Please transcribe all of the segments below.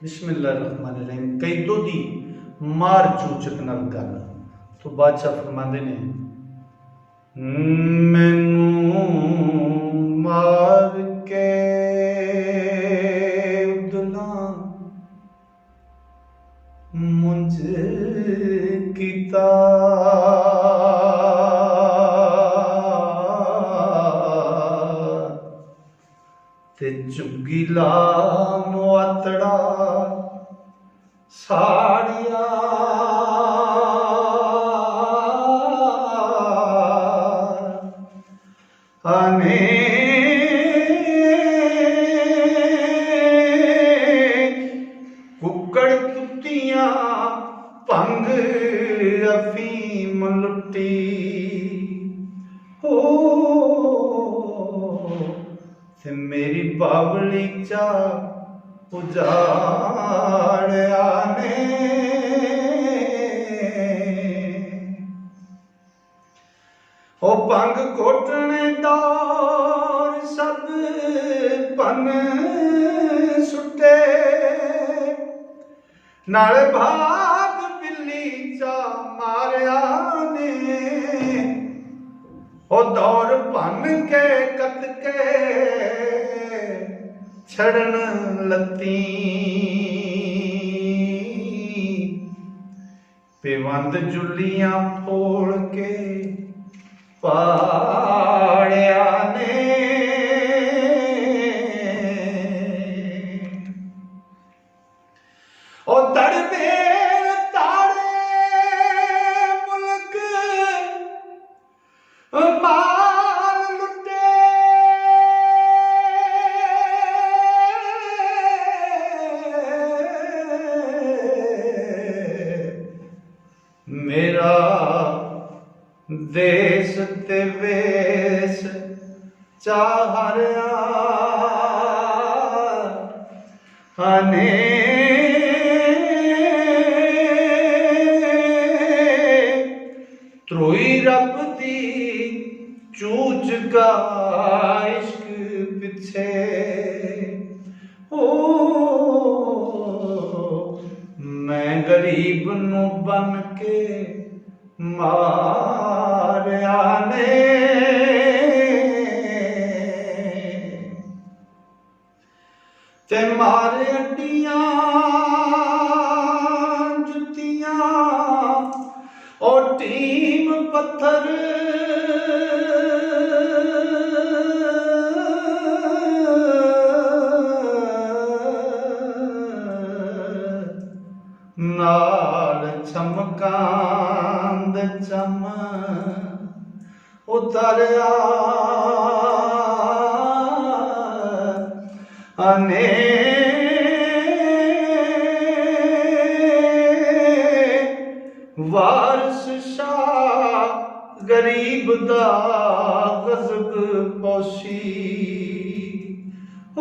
बिस्मिल्लाहिर्रहमानिर्रहीम। कई दो दी मार चूचक नाल गल तो बादशाह फरमाते ने मैनू मार के उदला मुंज किता ते चुगी ला मुआतड़ा साड़िया आने कुकड़ कुत्तियां भंग अफीम लुटी हो ते मेरी बावली चा उजाड़या ने ओ भंग घोटने दौर सब पन सुटे नाल भाग बिल्ली चा मारिया ने ओ दौर पन के कत के छड़न लती पेवंद जुलियां फोड़ के पाड़िया ने ओ दड़बे ताड़े मुल्क माल लुटे मेरा देश ते वेश चाहरिया हने त्रोई रब दी चूच का इश्क पिछे ओ मैं गरीब नू बन के मारिया ने ते मारे अड्डियां जुतियां और टीम पत्थर नाल चमकांद चम उतरिया अने वारिस शाह गरीब दा गज़ब पोशी ओ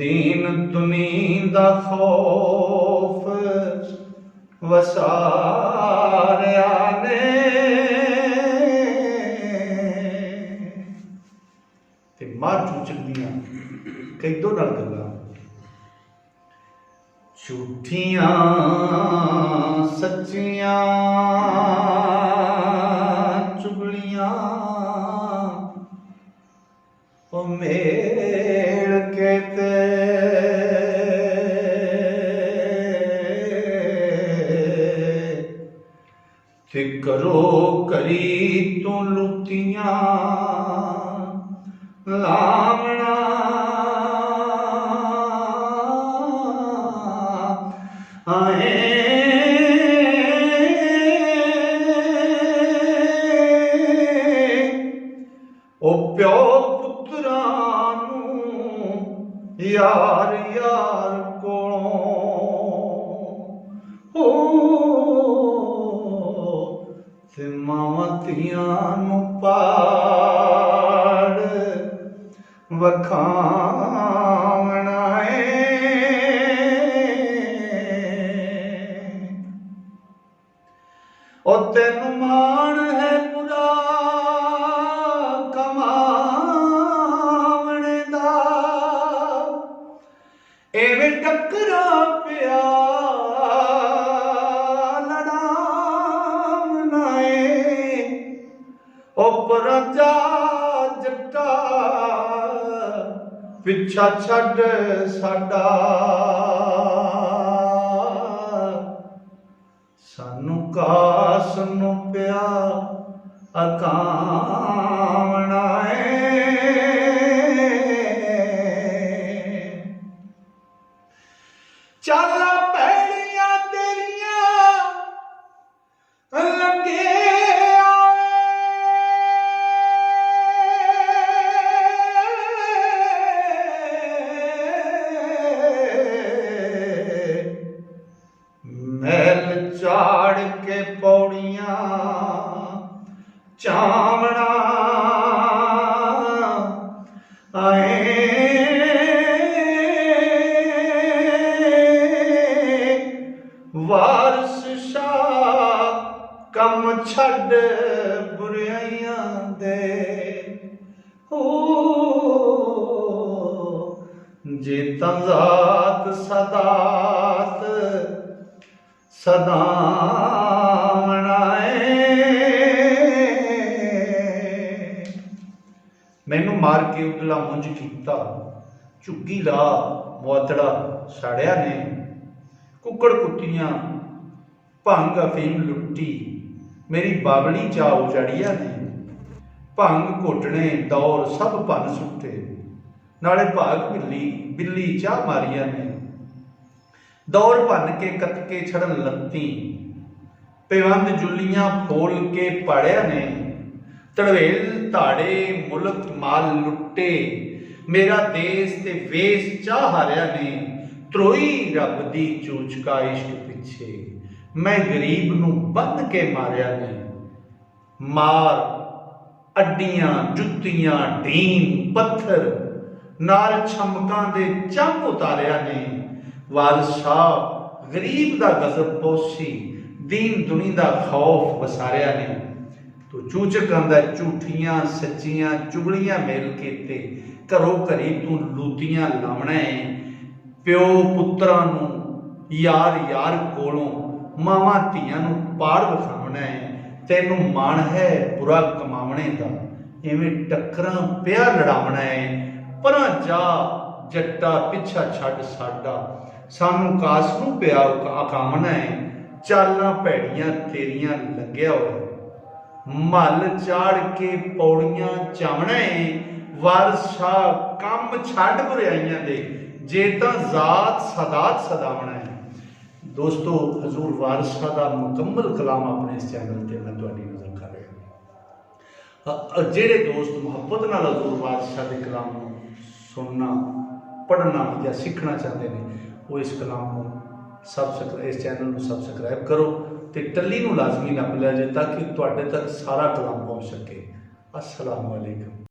दीन दुनी दा खौफ वसारिया ने ते मार चूचक दियां कई दो नाल गल्लां झूठियां सच्चियां चुगलियां ओ मेल के ते करो करी तू लुटियां लावना आए ओ प्यो पुत्रां नू यार यार कोलों ते मावां धीआं नू पाड़ वखावना ओ तेनू मान है बुरा कमावने दा टकरा पिया लड़ावनाए उपर जा जट्टा पिछा छड़ साडा सानू कास नू पिया अकावना चल पैड़िया तेरिया लगे मैल चाड़ के पौड़ियां चावना आए वारस शाह कम छड़ बुराइयां दे हो जे तंजात सदात सदा मनाए मैनू मार के उगला मुंज कीता झुग्गी ला मुआतड़ा साड़िया ने कुकड़ कुत्तियां भंग अफीम लुट्टी मेरी बावली चा उजाड़िया ने भंग घोटने दौर सब भन सुट्टे नाले भाग बिल्ली बिल्ली चाह मारिया ने दौर भन के कतके छड़न लत्ती पेवंद जुलियां फोल के पाड़िया ने तड़वेल धाड़े मुल्क माल लुट्टे मेरा देश ते वेश चाह हारिया ने त्रोई रब दी चूच का इश्क पिछे मैं गरीब नू बंद के मारिया ने मार अड्डियां जुत्तियां ढीम पत्थर नाल छमकां दे चम उतारिया ने वारस शाह गरीब दा गजब पोसी दीन दुनी दा खौफ वसारिया ने तो चूचक आंदा झूठियां सच्चियां चुगलियां मेल कीते घरों घरी तू लूतियां लावना है प्यो पुत्रां नू यार यार कोलों मावां धीआं नू पाड़ विखावना है तैनू माण है बुरा कमावणे दा इवें टक्करां पिया लड़ावना है परां जा जट्टा पिछा छड़ साडा सानू कास नू पिया अकावना है चालां भैड़ियां तेरियां लंघिया होया मल चाड़ के पौड़ियां चावना है वारस शाह कम छड़ बुराइयां दे जे तां जात सदात सदावना है। दोस्तों हजूर वारस शाह दा मुकम्मल कलाम अपने इस चैनल ते मैं तुहाडी नज़र कर रहा जेड़े दोस्त मुहब्बत नाल हजूर वारस शाह दे कलाम नूं सुनना पढ़ना या सीखना चाहते हैं वो इस कलाम को इस चैनल को सबसक्राइब करो तो टल्ली नूं लाजमी नप लिया जाए ताकि तुहाडे तक सारा कलाम पहुँच सके। अस्सलाम वालेकुम।